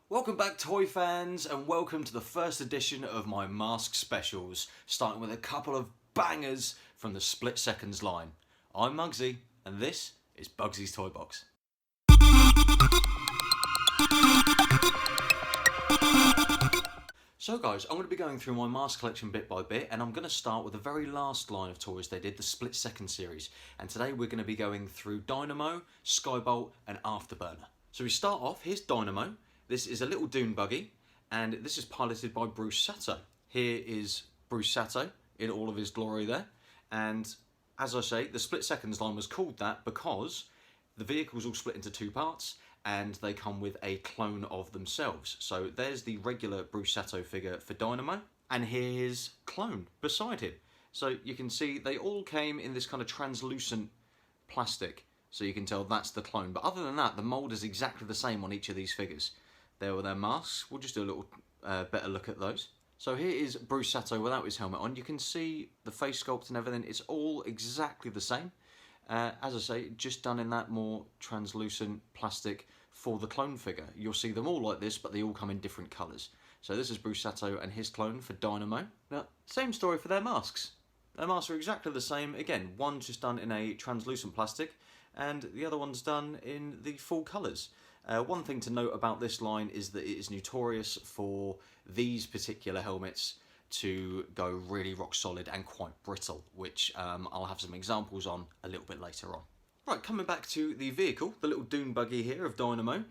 Welcome back, toy fans, and welcome to the first edition of my Mask specials, starting with a couple of bangers from the Split Seconds line. I'm Mugsy, and this is Bugsy's Toy Box. So guys, I'm going to be going through my Mask collection bit by bit, and I'm going to start with the very last line of toys they did, the Split Second series. And today we're going to be going through Dynamo, Skybolt, and Afterburner. So we start off, here's Dynamo. This is a little dune buggy, and this is piloted by Bruce Sato. Here is Bruce Sato in all of his glory there. And as I say, the Split Seconds line was called that because the vehicle's all split into two parts, and they come with a clone of themselves. So there's the regular Bruce Sato figure for Dynamo, and here's clone beside him. So you can see they all came in this kind of translucent plastic, so you can tell that's the clone. But other than that, the mould is exactly the same on each of these figures. There were their masks. We'll just do a little better look at those. So here is Bruce Sato without his helmet on. You can see the face sculpt and everything. It's all exactly the same. As I say, just done in that more translucent plastic for the clone figure. You'll see them all like this, but they all come in different colours. So this is Bruce Sato and his clone for Dynamo. Now, same story for their masks. Their masks are exactly the same. Again, one's just done in a translucent plastic, and the other one's done in the full colours. One thing to note about this line is that it is notorious for these particular helmets to go really rock solid and quite brittle, which I'll have some examples on a little bit later on. Right, coming back to the vehicle, the little dune buggy here of Dynamo.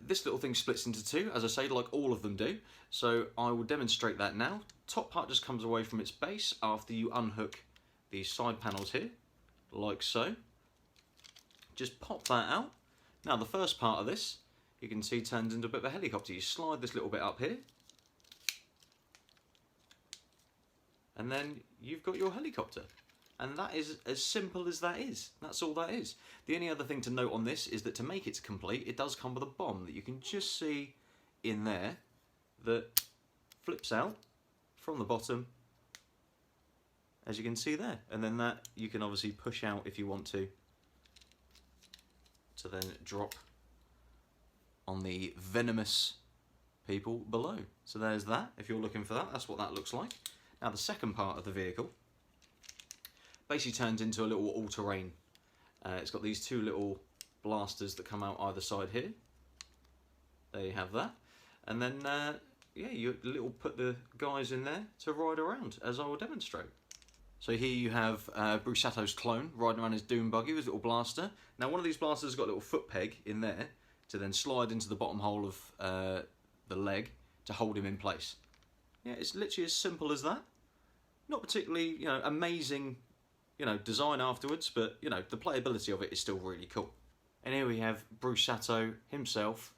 This little thing splits into two, as I say, like all of them do. So I will demonstrate that now. Top part just comes away from its base after you unhook these side panels here, like so. Just pop that out. Now the first part of this, you can see, turns into a bit of a helicopter. You slide this little bit up here, and then you've got your helicopter. And that is as simple as that is. That's all that is. The only other thing to note on this is that to make it complete, it does come with a bomb that you can just see in there that flips out from the bottom, as you can see there. And then that you can obviously push out if you want to then drop on the venomous people below. So there's that. If you're looking for that, that's what that looks like. Now the second part of the vehicle basically turns into a little all-terrain. It's got these two little blasters that come out either side here. There you have that. And then, yeah, you put the guys in there to ride around, as I will demonstrate. So here you have Bruce Sato's clone riding around his dune buggy with his little blaster. Now one of these blasters has got a little foot peg in there to then slide into the bottom hole of the leg to hold him in place. Yeah, it's literally as simple as that. Not particularly, amazing, design afterwards, but, the playability of it is still really cool. And here we have Bruce Sato himself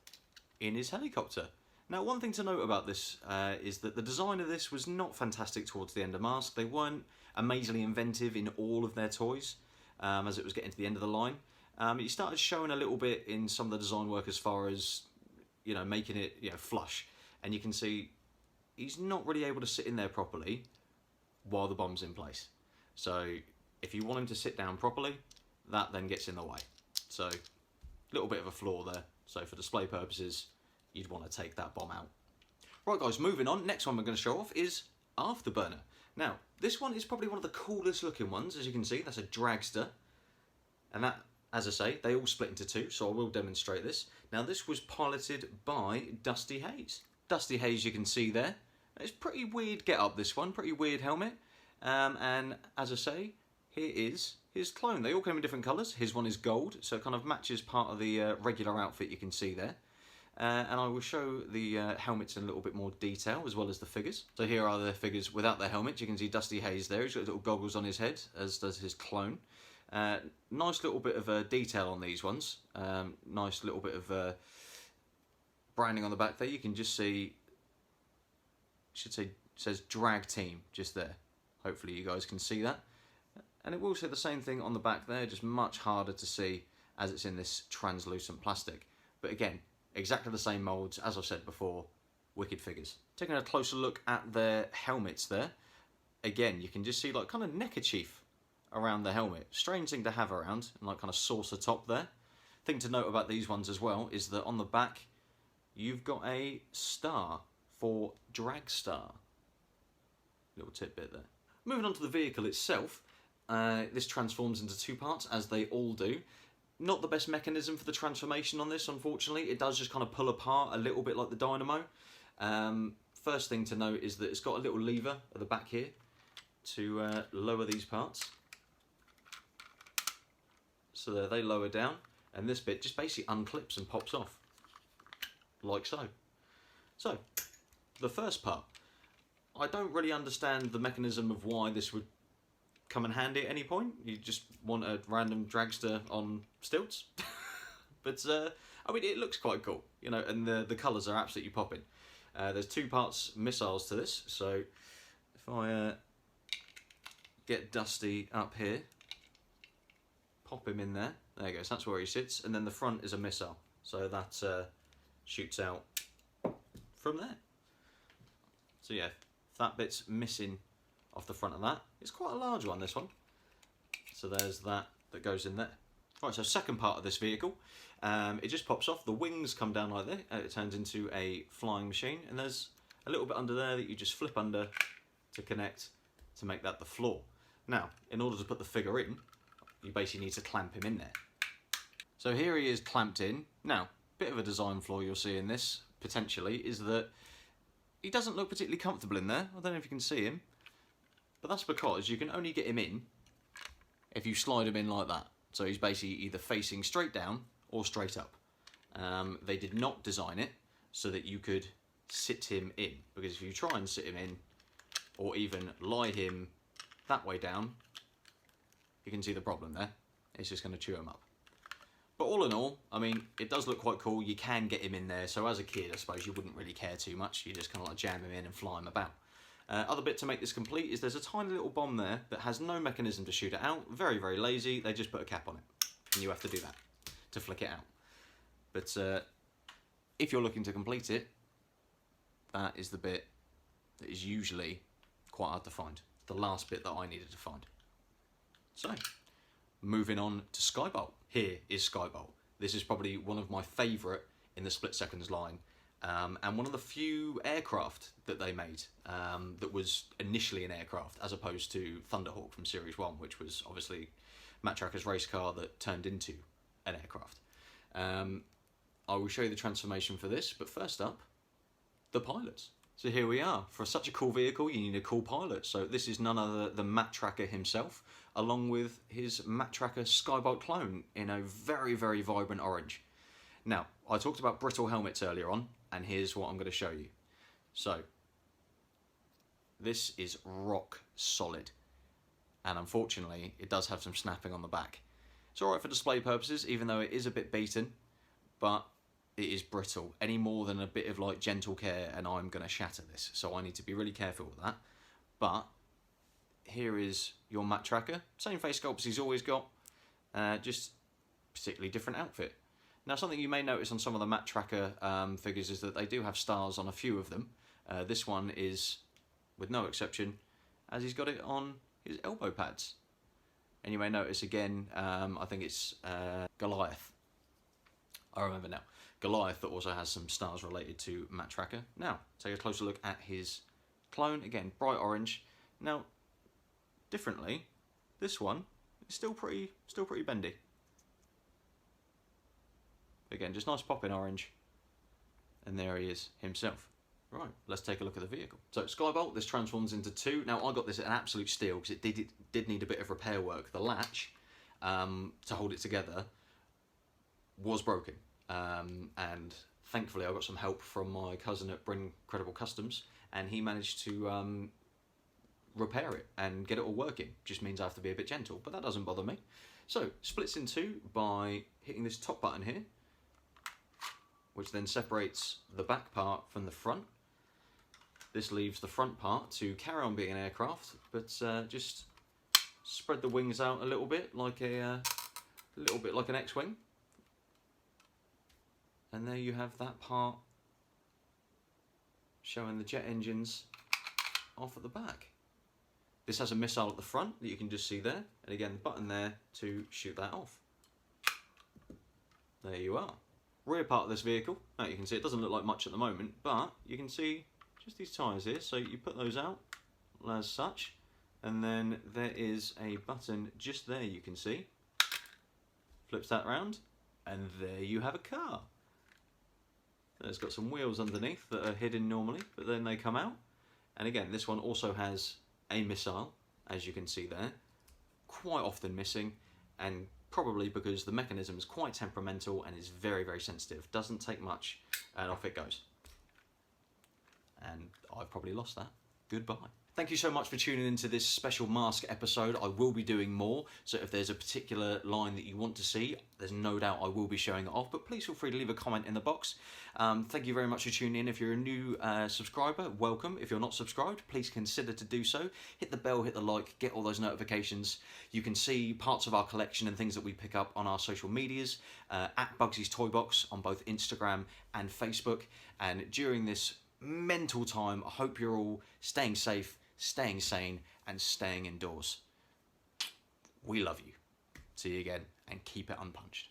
in his helicopter. Now, one thing to note about this is that the design of this was not fantastic towards the end of M.A.S.K. They weren't amazingly inventive in all of their toys as it was getting to the end of the line. It started showing a little bit in some of the design work as far as, making it, flush. And you can see he's not really able to sit in there properly while the bomb's in place. So if you want him to sit down properly, that then gets in the way. So a little bit of a flaw there. So for display purposes, you'd want to take that bomb out. Right guys, moving on. Next one we're going to show off is Afterburner. Now, this one is probably one of the coolest looking ones. As you can see, that's a dragster. And that, as I say, they all split into two, so I will demonstrate this. Now, this was piloted by Dusty Hayes. Dusty Hayes, you can see there. It's pretty weird get-up, this one. Pretty weird helmet. And as I say, here is his clone. They all came in different colours. His one is gold, so it kind of matches part of the regular outfit you can see there. And I will show the helmets in a little bit more detail, as well as the figures. So here are the figures without their helmets. You can see Dusty Hayes there. He's got little goggles on his head, as does his clone. Nice little bit of detail on these ones. Nice little bit of branding on the back there. You can just see, should say, it says Drag Team just there. Hopefully you guys can see that. And it will say the same thing on the back there, just much harder to see as it's in this translucent plastic. But again, exactly the same moulds, as I've said before, wicked figures. Taking a closer look at their helmets there, again, you can just see like kind of neckerchief around the helmet. Strange thing to have around, and like kind of saucer top there. Thing to note about these ones as well is that on the back, you've got a star for Dragstar. Little tidbit there. Moving on to the vehicle itself, this transforms into two parts, as they all do. Not the best mechanism for the transformation on this, unfortunately. It does just kind of pull apart a little bit like the Dynamo. First thing to note is that it's got a little lever at the back here to lower these parts. So there they lower down, and this bit just basically unclips and pops off, like so. So, the first part. I don't really understand the mechanism of why this would come in handy at any point. You just want a random dragster on stilts. But, I mean, it looks quite cool, you know, and the colours are absolutely popping. There's two parts missiles to this, so if I get Dusty up here, pop him in there. There you go, so that's where he sits. And then the front is a missile. So that shoots out from there. So yeah, if that bit's missing off the front of that, it's quite a large one, this one. So there's that goes in there. Right, so second part of this vehicle. It just pops off. The wings come down like that. It turns into a flying machine. And there's a little bit under there that you just flip under to connect to make that the floor. Now, in order to put the figure in, you basically need to clamp him in there. So here he is clamped in. Now, bit of a design flaw you'll see in this, potentially, is that he doesn't look particularly comfortable in there. I don't know if you can see him, but that's because you can only get him in if you slide him in like that. So he's basically either facing straight down or straight up. They did not design it so that you could sit him in, because if you try and sit him in, or even lie him that way down, you can see the problem there. It's just going to chew him up. But all in all, I mean, it does look quite cool. You can get him in there. So as a kid, I suppose you wouldn't really care too much. You just kind of like jam him in and fly him about. Other bit to make this complete is there's a tiny little bomb there that has no mechanism to shoot it out. Very, very lazy. They just put a cap on it. And you have to do that to flick it out. But if you're looking to complete it, that is the bit that is usually quite hard to find. The last bit that I needed to find. So, moving on to Skybolt. Here is Skybolt. This is probably one of my favourite in the split seconds line, and one of the few aircraft that they made that was initially an aircraft, as opposed to Thunderhawk from Series 1, which was obviously Matt Tracker's race car that turned into an aircraft. I will show you the transformation for this, but first up, the pilots. So here we are. For such a cool vehicle, you need a cool pilot. So this is none other than Matt Tracker himself, along with his Matt Tracker Skybolt clone in a very, very vibrant orange. Now, I talked about brittle helmets earlier on, and here's what I'm going to show you. So, this is rock solid. And unfortunately, it does have some snapping on the back. It's alright for display purposes, even though it is a bit beaten, but it is brittle. Any more than a bit of like gentle care and I'm going to shatter this. So I need to be really careful with that. But here is your Matt Tracker. Same face sculpt as he's always got, just particularly different outfit. Now, something you may notice on some of the Matt Tracker figures is that they do have stars on a few of them. This one is, with no exception, as he's got it on his elbow pads. And you may notice again, I think it's Goliath. I remember now. Goliath that also has some stars related to Matt Tracker. Now, take a closer look at his clone. Again, bright orange. Now, differently, this one is still pretty bendy. Again, just nice pop in orange. And there he is himself. Right, let's take a look at the vehicle. So Skybolt, this transforms into two. Now I got this at an absolute steal because it did need a bit of repair work. The latch to hold it together was broken. And thankfully I got some help from my cousin at Bring Credible Customs, and he managed to repair it and get it all working. Just means I have to be a bit gentle, but that doesn't bother me. So, splits in two by hitting this top button here, which then separates the back part from the front. This leaves the front part to carry on being an aircraft, but just spread the wings out a little bit like an X-wing. And there you have that part showing the jet engines off at the back. This has a missile at the front that you can just see there, and again the button there to shoot that off. There you are. rear part of this vehicle. Now you can see it doesn't look like much at the moment, but you can see just these tyres here. So you put those out as such, and then there is a button just there you can see. Flips that round, and there you have a car. It's got some wheels underneath that are hidden normally, but then they come out. And again, this one also has a missile, as you can see there, quite often missing, and probably because the mechanism is quite temperamental and is very, very sensitive. Doesn't take much, and off it goes. And I've probably lost that. Goodbye. Thank you so much for tuning into this special M.A.S.K episode. I will be doing more, so if there's a particular line that you want to see, there's no doubt I will be showing it off, but please feel free to leave a comment in the box. Thank you very much for tuning in. If you're a new subscriber, welcome. If you're not subscribed, please consider to do so. Hit the bell, hit the like, get all those notifications. You can see parts of our collection and things that we pick up on our social medias, at Bugsy's Toy Box on both Instagram and Facebook. And during this mental time, I hope you're all staying safe, staying sane, and staying indoors. We love you. See you again, and keep it unpunched.